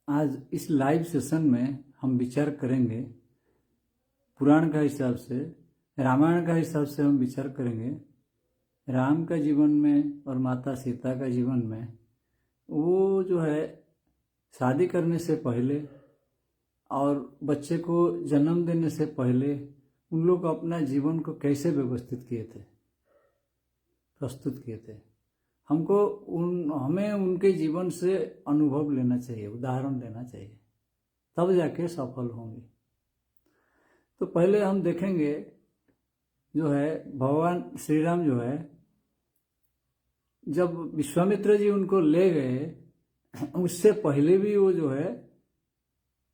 आज इस live session में हम विचार करेंगे पुराण का हिसाब से, रामायण का हिसाब से हम विचार करेंगे राम का जीवन में और माता सीता का जीवन में। वो जो है शादी करने से पहले और बच्चे को जन्म देने से पहले उन लोग अपना जीवन को कैसे व्यवस्थित किए थे, प्रस्तुत किए थे। हमें उनके जीवन से अनुभव लेना चाहिए, उदाहरण लेना चाहिए, तब जाके सफल होंगे। तो पहले हम देखेंगे जो है भगवान श्री राम जो है जब विश्वामित्र जी उनको ले गए उससे पहले भी वो जो है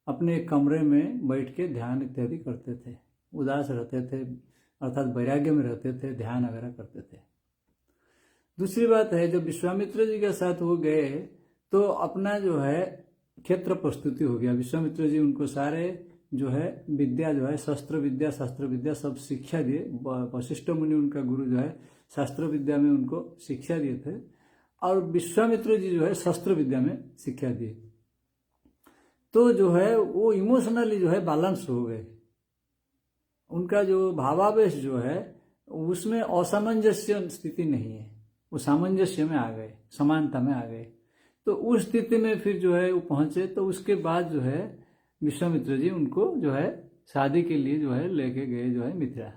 अपने कमरे में बैठ के ध्यान इत्यादि करते थे, उदास रहते थे, अर्थात वैराग्य में रहते थे, ध्यान वगैरह करते थे। दूसरी बात है जब विश्वामित्र जी के साथ वो गए तो अपना जो है क्षेत्र प्रस्तुति हो गया। विश्वामित्र जी उनको सारे जो है विद्या जो है शस्त्र विद्या सब शिक्षा दिए। वशिष्ठ मुनि उनका गुरु जो है शास्त्र विद्या में उनको शिक्षा दिए थे और विश्वामित्र जी जो है शस्त्र विद्या में शिक्षा दिए। तो जो है वो इमोशनली जो है बैलेंस हो गए। उनका जो भावावेश जो है उसमें असामंजस्य स्थिति नहीं है, वो सामंजस्य में आ गए, समानता में आ गए। तो उस स्थिति में फिर जो है वो पहुंचे। तो उसके बाद जो है विश्वामित्र जी उनको जो है शादी के लिए जो है लेके गए जो है मिथिला,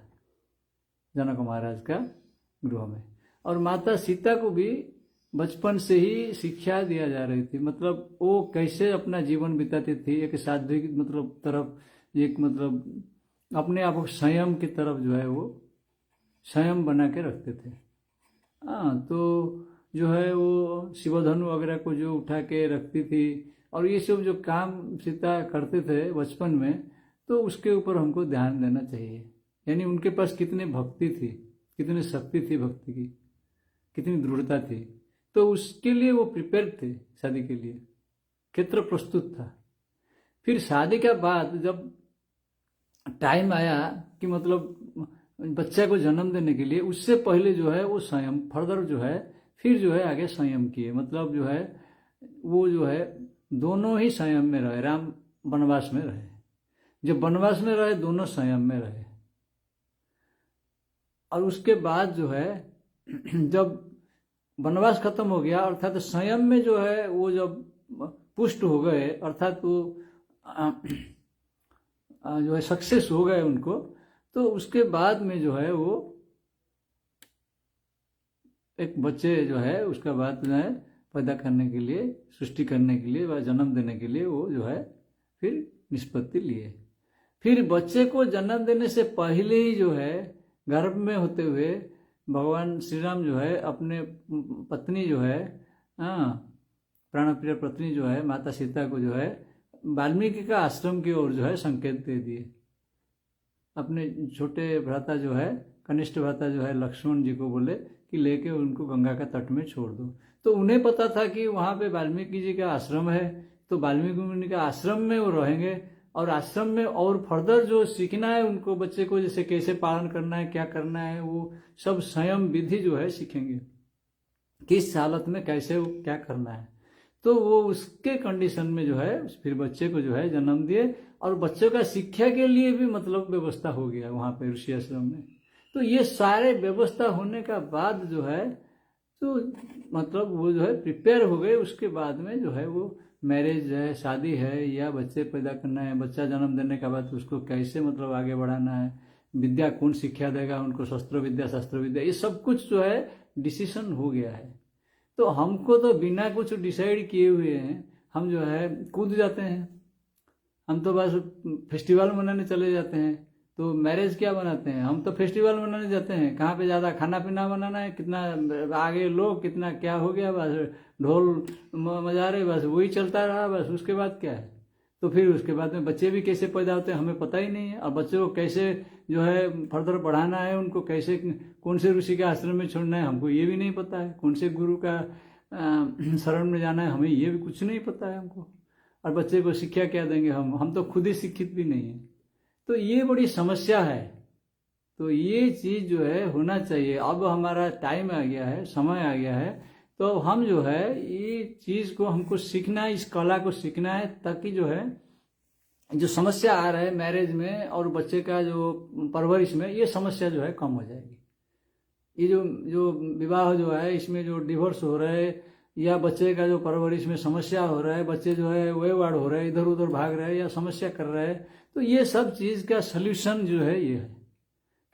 जनक महाराज का गृह में। और माता सीता को भी बचपन से ही शिक्षा दिया जा रही थी, मतलब वो कैसे अपना जीवन बिताती थी, एक साध्वी की मतलब तरफ, एक मतलब अपने आप को संयम की तरफ जो है वो संयम बना के रखते थे। हाँ, तो जो है वो शिवधनु वगैरह को जो उठा के रखती थी और ये सब जो काम सीता करते थे बचपन में, तो उसके ऊपर हमको ध्यान देना चाहिए। यानी उनके पास कितनी भक्ति थी, कितनी शक्ति थी भक्ति की, कितनी दृढ़ता थी। तो उसके लिए वो प्रिपेयर थे, शादी के लिए क्षेत्र प्रस्तुत था। फिर शादी के बाद जब टाइम आया कि मतलब बच्चा को जन्म देने के लिए, उससे पहले जो है वो संयम फर्दर जो है फिर जो है आगे संयम किए। मतलब जो है वो जो है दोनों ही संयम में रहे। राम वनवास में रहे, जब वनवास में रहे दोनों संयम में रहे। और उसके बाद जो है जब वनवास खत्म हो गया अर्थात संयम में जो है वो जब पुष्ट हो गए, अर्थात वो जो है सक्सेस हो गए उनको, तो उसके बाद में जो है वो एक बच्चे जो है उसका बाद जो है पैदा करने के लिए, सृष्टि करने के लिए व जन्म देने के लिए वो जो है फिर निष्पत्ति लिए। फिर बच्चे को जन्म देने से पहले ही जो है गर्भ में होते हुए भगवान श्री राम जो है अपने पत्नी जो है प्राणप्रिय पत्नी जो है माता सीता को जो है वाल्मीकि का आश्रम की ओर जो है संकेत दे दिए। अपने छोटे भ्राता जो है कनिष्ठ भ्राता जो है लक्ष्मण जी को बोले कि लेके उनको गंगा का तट में छोड़ दो। तो उन्हें पता था कि वहाँ पे वाल्मीकि जी का आश्रम है, तो वाल्मीकि मुनि का आश्रम में वो रहेंगे और आश्रम में और फर्दर जो सीखना है उनको बच्चे को, जैसे कैसे पालन करना है, क्या करना है, वो सब संयम विधि जो है सीखेंगे, किस हालत में कैसे वो क्या करना है। तो वो उसके कंडीशन में जो है फिर बच्चे को जो है जन्म दिए और बच्चों का शिक्षा के लिए भी मतलब व्यवस्था हो गया वहाँ पे ऋषि आश्रम में। तो ये सारे व्यवस्था होने का बाद जो है तो मतलब वो जो है प्रिपेयर हो गए। उसके बाद में जो है वो मैरिज है, शादी है या बच्चे पैदा करना है, बच्चा जन्म देने के बाद उसको कैसे मतलब आगे बढ़ाना है, विद्या कौन शिक्षा देगा उनको, शस्त्र विद्या शास्त्र विद्या, ये सब कुछ जो है डिसीजन हो गया है। तो हमको तो बिना कुछ डिसाइड किए हुए हैं हम जो है कूद जाते हैं। हम तो बस फेस्टिवल मनाने चले जाते हैं। तो मैरिज क्या बनाते हैं, हम तो फेस्टिवल मनाने जाते हैं। कहाँ पे ज़्यादा खाना पीना बनाना है, कितना आगे लोग, कितना क्या हो गया, बस ढोल मजारे, बस वही चलता रहा, बस उसके बाद क्या है। तो फिर उसके बाद में बच्चे भी कैसे पैदा होते हैं हमें पता ही नहीं है। और बच्चों को कैसे जो है फर्दर बढ़ाना है, उनको कैसे कौन से ऋषि के आश्रम में छोड़ना है हमको ये भी नहीं पता है, कौन से गुरु का शरण में जाना है हमें ये भी कुछ नहीं पता है हमको। और बच्चे को शिक्षा क्या देंगे हम तो खुद ही शिक्षित भी नहीं है। तो ये बड़ी समस्या है। तो ये चीज़ जो है होना चाहिए। अब हमारा टाइम आ गया है, समय आ गया है तो हम जो है ये चीज को हमको सीखना है, इस कला को सीखना है, ताकि जो है जो समस्या आ रहा है मैरिज में और बच्चे का जो परवरिश में, ये समस्या जो है कम हो जाएगी। ये जो जो विवाह जो है इसमें जो डिवोर्स हो रहा है या बच्चे का जो परवरिश में समस्या हो रहा है, बच्चे जो है वेवाड़ हो रहे हैं, इधर उधर भाग रहे हैं या समस्या कर रहे हैं, तो ये सब चीज का सल्यूशन जो है ये है।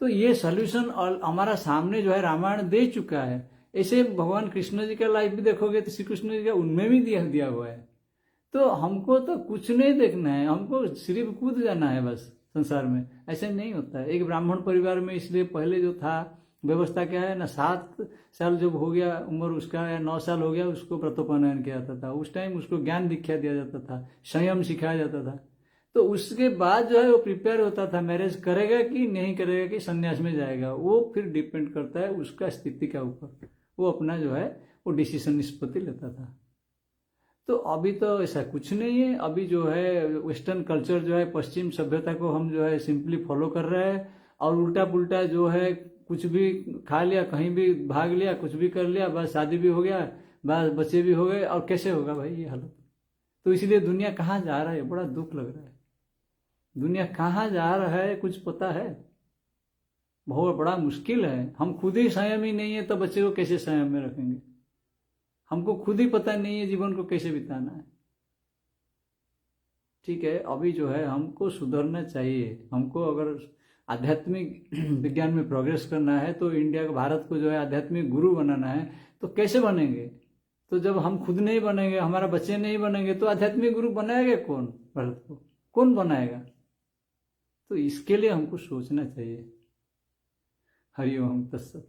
तो ये सल्यूशन हमारा सामने जो है रामायण दे चुका है। ऐसे भगवान कृष्ण जी का लाइफ भी देखोगे तो श्री कृष्ण जी का उनमें भी दिया हुआ है। तो हमको तो कुछ नहीं देखना है, हमको सिर्फ कूद जाना है बस संसार में। ऐसे नहीं होता है। एक ब्राह्मण परिवार में इसलिए पहले जो था व्यवस्था क्या है ना, 7 साल जब हो गया उम्र उसका या 9 साल हो गया उसको व्रतोपनयन किया जाता था। उस टाइम उसको ज्ञान दीक्षा दिया जाता था, संयम सिखाया जाता था। तो उसके बाद जो है वो प्रिपेयर होता था मैरिज करेगा कि नहीं करेगा, कि संन्यास में जाएगा। वो फिर डिपेंड करता है उसका स्थिति के ऊपर, वो अपना जो है वो डिसीजन निष्पत्ति लेता था। तो अभी तो ऐसा कुछ नहीं है। अभी जो है वेस्टर्न कल्चर जो है, पश्चिम सभ्यता को हम जो है सिंपली फॉलो कर रहे हैं, और उल्टा पुल्टा जो है कुछ भी खा लिया, कहीं भी भाग लिया, कुछ भी कर लिया, बस शादी भी हो गया, बस बच्चे भी हो गए, और कैसे होगा भाई ये हालत। तो इसलिए दुनिया कहाँ जा रहा है, बड़ा दुख लग रहा है। दुनिया कहाँ जा रहा है कुछ पता है? बहुत बड़ा मुश्किल है। हम खुद ही संयम ही नहीं है तो बच्चे को कैसे संयम में रखेंगे? हमको खुद ही पता नहीं है जीवन को कैसे बिताना है। ठीक है, अभी जो है हमको सुधरना चाहिए। हमको अगर आध्यात्मिक विज्ञान में प्रोग्रेस करना है तो इंडिया को, भारत को जो है आध्यात्मिक गुरु बनाना है, तो कैसे बनेंगे? तो जब हम खुद नहीं बनेंगे, हमारा बच्चे नहीं बनेंगे, तो आध्यात्मिक गुरु बनाएगा कौन? भारत को कौन बनाएगा? तो इसके लिए हमको सोचना चाहिए। हरिओम तत्सत।